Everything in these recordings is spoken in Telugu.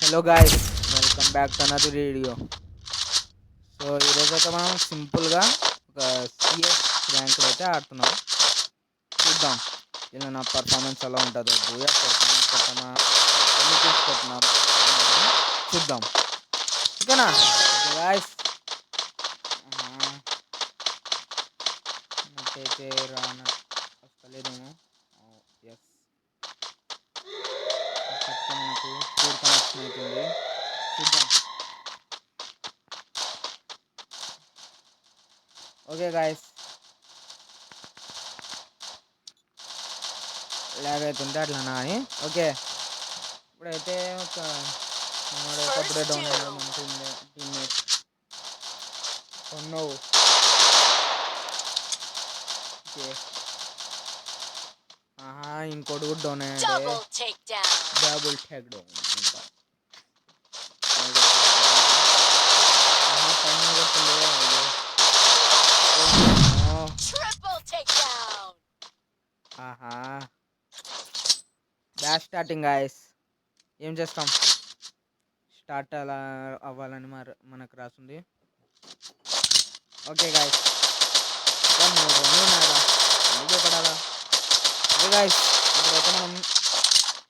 Hello guys, welcome back to another video. So ఈరోజు అయితే మనం సింపుల్గా ఒక సిఎస్ ర్యాంక్ అయితే ఆడుతున్నాం. చూద్దాం ఇలా నా పర్ఫార్మెన్స్ ఎలా ఉంటుందో. బూయా పర్ఫార్మెన్స్ కొట్టమా, ఎన్ని కిల్స్ కొట్టినాం చూద్దాం. ఓకేనా? ఓకే గాయ్స్, నాకైతే వస్తలేదేమో. ఎస్, మనకు ఫోర్ కనెక్షన్ అవుతుంది. చూద్దాం. ఓకే గాయస్, లాగ్ అవుతుంటే అట్లా అని. ఓకే, ఇప్పుడైతే ఒక అప్పుడే డౌన్ అయ్యాడు మన టీమ్మేట్. నో, ఓకే, ఇంకోటి కూడా డౌన్ అయ్యాడు. డబుల్ టేక్ డౌన్ ఇంకా. ఆహా, బ్యాడ్ స్టార్టింగ్ గాయస్. ఏం చేస్తాం, స్టార్ట్ అలా అవ్వాలని మనకు రాసింది. ఓకే గాయస్, పడాలా. ఓకే గాయస్, ఇప్పుడైతే మనం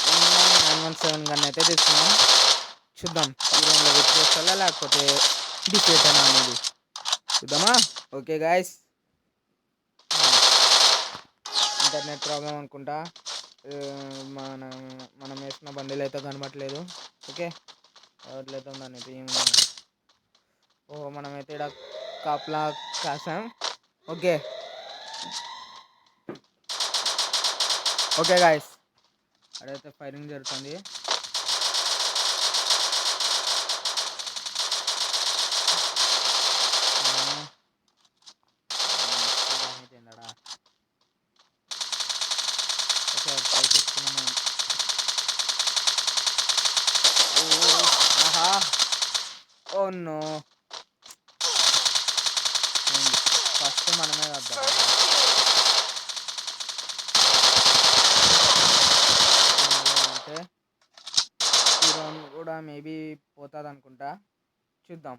917 గన్ అయితే తీసుకున్నాం. చూద్దాం ఈ రౌండ్లో విచ్ చేస్తా లేకపోతే డిఫీట్ అయినా అనేది చూద్దామా. ఓకే గాయస్, ఇంటర్నెట్ ప్రాబ్లం అనుకుంటా. మనం వేసిన బండిలు అయితే కనబట్టలేదు. ఓకే, ఎవరిలైతే ఉందనైతే ఏముంది. మనమైతే ఇక్కడ కాప్లా కాసాం. ఓకే ఓకే గాయస్, అడైతే ఫైరింగ్ జరుగుతుంది. ఓ నో, ఫస్ట్ మనమే వద్దాం. అంటే ఈ రౌండ్ కూడా మేబీ పోతుంది అనుకుంటా. చూద్దాం.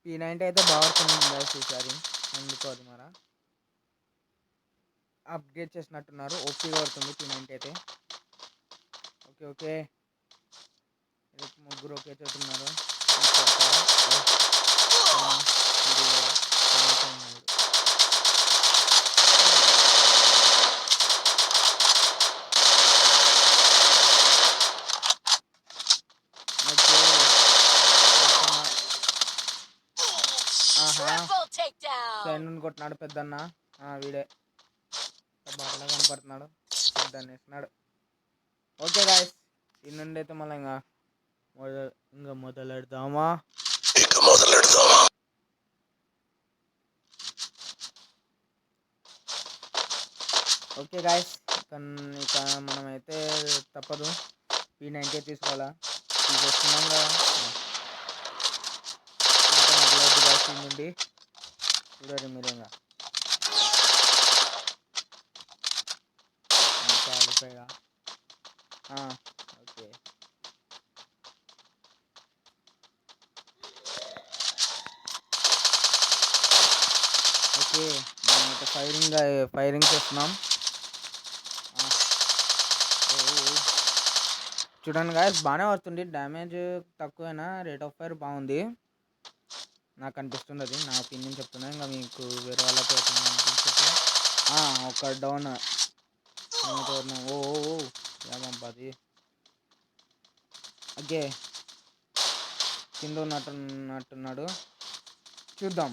P90 అయితే బాగా వస్తుంది ఈసారి, ఎందుకు అది మరా అప్గ్రేడ్ చేసినట్టున్నారు. ఓపీగా పడుతుంది P90 అయితే. ఓకే ఓకే, ముగ్గురు ఒకే చోటు ఉన్నారు. సైడ్ నుండి కొట్టినాడు పెద్దన్న. వీడే బాగా కనపడుతున్నాడు, పెద్దన్న వేస్తున్నాడు. ఓకే గాయస్, ఈ నుండి అయితే మళ్ళీ ఇంకా మొదలెడదామా. ఓకే గాయస్, ఇక మనమైతే తప్పదు, P90 తీసుకోవాలా. తీసుకొస్తున్నాం కదా నుండి. చూడరు మీరు ఇంకా కాలిపోయా. ఓకే, ఓకే, మనమైతే ఫైరింగ్ చేస్తున్నాం. చూడండి గాయస్, బాగానే వస్తుంది. డ్యామేజ్ తక్కువైనా రేట్ ఆఫ్ ఫైర్ బాగుంది నాకు అనిపిస్తుంది. అది నా ఒపీనియన్ చెప్తున్నా, ఇంకా మీకు వేరే వాళ్ళకి ఒక డౌన్. ఓ ఏమబ్బది. ఓకే, కింద ఉన్నట్టున్నాడు. చూద్దాం.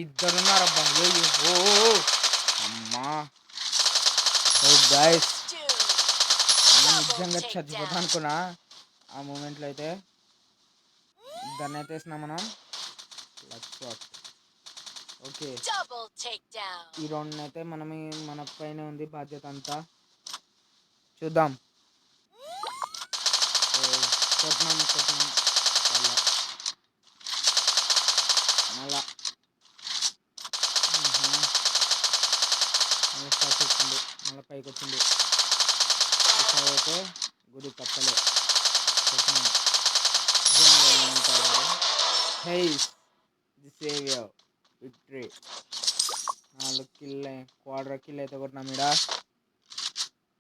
ఇద్దరున్నారబ్బా. అమ్మా గాయస్, నిజంగా చచ్చిపోతా అనుకున్నా ఆ మూమెంట్లో అయితే. ఇద్దరిని అయితే వేసినాం మనం. ఓకే, ఈ రౌండ్ అయితే మన పైన ఉంది బాధ్యత అంతా. చూద్దాం. కొట్టినాం పర్లే. మళ్ళా మళ్ళీ స్టార్ట్ వచ్చింది, మళ్ళీ పైకి వచ్చింది. ఈసారి అయితే గుడి కట్టలే కొట్టినాం. He's the saviour victory. 4 kill quarter kill అయితే కొట్టినాం ఈడ.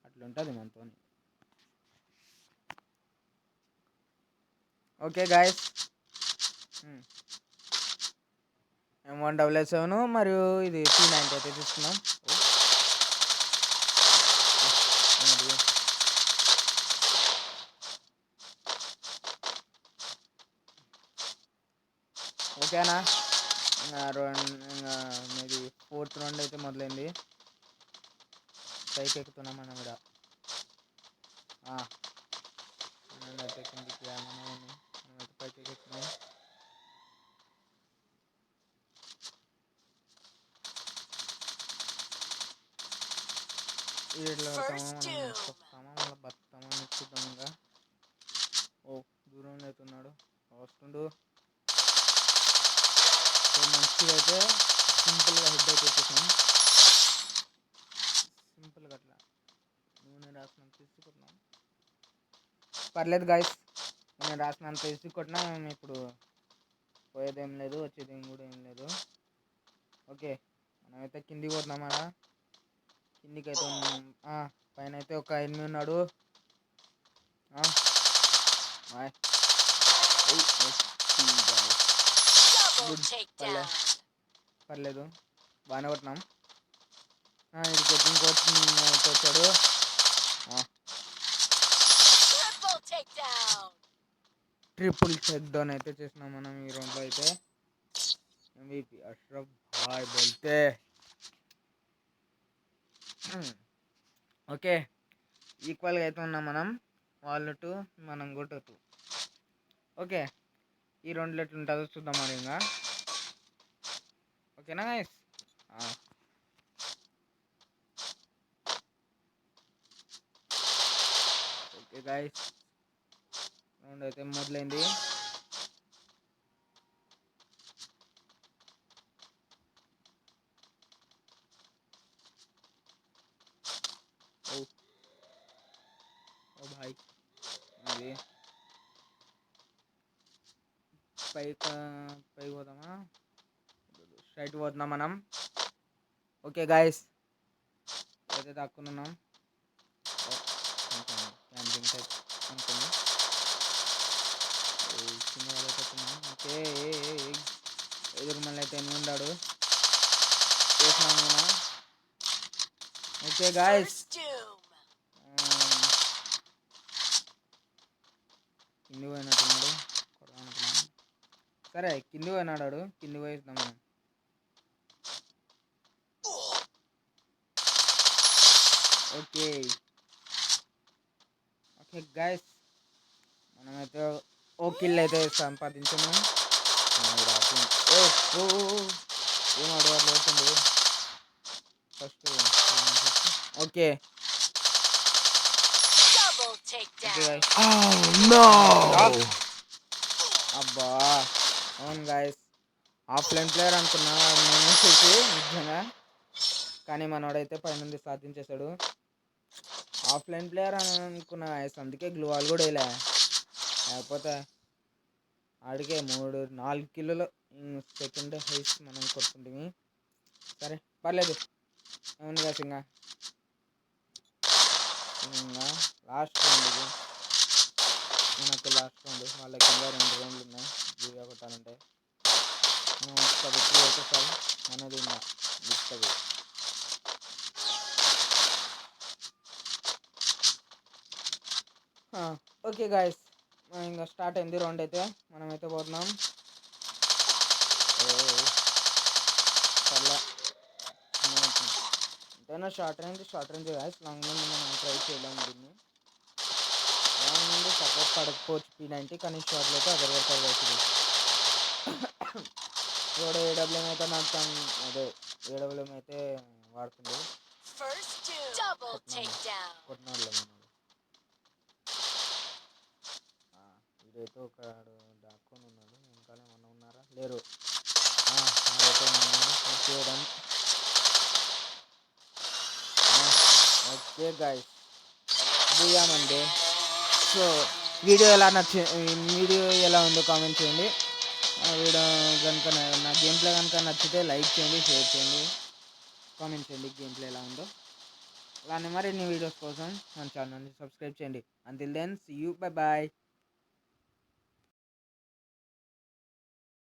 అట్లుంటుంది మనతో. ఓకే గాయస్, M177 మరియు ఇది P90 అయితే తీసుకున్నాం. ఓకేనా, ఇంకా మీది 4th రౌండ్ అయితే మొదలైంది. పైకి ఎక్కుతున్నాం మనం ఇక్కడ. అయితే కిందికి మనమైతే పైకి ఎక్కుతున్నాం. వీటిలో మనం చెప్తామా మళ్ళీ బతామా అని చూద్దాం. ఇంకా దూరంలో అయితే ఉన్నాడు, వస్తుండు. మంచిగా అయితే సింపుల్గా హెడ్ అయితే వచ్చేసాం. సింపుల్గా అట్లా నూనె రాసినంత తీసుకుంటున్నాం. పర్లేదు గాయస్, నేను రాసినంత తీసుకుంటున్నా. ఇప్పుడు పోయేదేం లేదు, వచ్చేదేం కూడా ఏం లేదు. ఓకే, మనమైతే కిందికి పోతున్నాం. అలా కిందికి అయితే పైన అయితే ఒక ఎనిమిది ఉన్నాడు. పర్లేదు, బాగానే కొట్టినాం. ఇది ఇంకోటి వచ్చాడు. ట్రిపుల్ చెక్ డౌన్ అయితే చేసినాం మనం ఈ రౌండ్లో అయితే. MVP అష్రఫ్ భాయ్ బోల్తే. ఓకే, ఈక్వల్గా అయితే ఉన్నాం మనం. వాళ్ళు 2, మనం కూడా 2. ఓకే, ఈ 2 ఎట్లుంటుందో చూద్దాం మరి. ఇంకా ఓకేనా గైస్? ఓకే గైస్, రౌండ్ అయితే మొదలైంది. ఓ భాయ్, అది పైకి పోదామా? స్ట్రైట్ పోతున్నాం మనం. ఓకే గాయస్, అయితే దాక్కున్నాం. క్యాంపింగ్ టైప్ అనుకుంది. చిన్న వాళ్ళైపోతున్నాం. ఓకే, ఎదురు మళ్ళీ అయితే ఉన్నాడు, చేసినాం నేను. ఓకే గాయస్, కింది పోయినట్టున్నాడు. సరే, కింది పోయినాడు, కింది పోయిస్తాం మనం. ఓకే గాయస్, మనమైతే కిల్ అయితే సంపాదించాము. ఏం అడవాళ్ళు అవుతుంది ఫస్ట్. ఓకే, అబ్బా అవును గాయస్, ఆఫ్లైన్ ప్లేయర్ అనుకున్నా నేను చూసి నిజంగా. కానీ మనోడైతే పైనుండి సాధించేశాడు. ఆఫ్లైన్ ప్లేయర్ అని అనుకున్నా గాయస్, అందుకే గ్లూవాల్ కూడా వేయలే. లేకపోతే ఆడికే 4 కిలోలు సెకండ్ హైస్ మనం కొట్టుకుంటుంది. సరే పర్లేదు, ఏముంది గాయస్. ఇంకా లాస్ట్ రౌండ్ ఇది మనకు. లాస్ట్ రౌండ్ వాళ్ళకి ఇంకా 2 రౌండ్లు ఉన్నాయి జీవిగా కొట్టాలంటే. మనం ఒక్క విక్టరీ అయితే చాలు, మనది ఇంకా విక్టరీ. ఓకే గాయస్, ఇంకా స్టార్ట్ అయింది రౌండ్ అయితే. మనమైతే పోతున్నాం. పర్లే, ఎంతైనా షార్ట్ రేంజ్ గాయస్. లాంగ్ నుండి మనం ట్రై చేయలేము దీన్ని. లాంగ్ నుండి సపోర్ట్ పడకపోవచ్చు P90, కానీ షార్ట్లో అయితే అదర్ కొడతారు గాయస్. ఇది AWM అయితే నాకు అదే AWM అయితే వాడుతుంది. కొట్టినాడులే మనోడు. ఇదైతే ఒకడు దాక్కొని ఉన్నాడు. వెనకాల ఏమన్నా ఉన్నారా? లేరు. ఆడైతే ఉన్నాడు. Okay done. ఓకే గాయ్స్, దిగామండి. సో వీడియో ఎలా ఉందో కామెంట్ చేయండి. వీడియో కనుక నా గేమ్ ప్లే కనుక నచ్చితే లైక్ చేయండి, షేర్ చేయండి, కామెంట్ చేయండి గేమ్ ప్లే ఎలా ఉందో. అలానే మరిన్ని వీడియోస్ కోసం మన ఛానల్ని సబ్స్క్రైబ్ చేయండి. Until then see you, bye bye.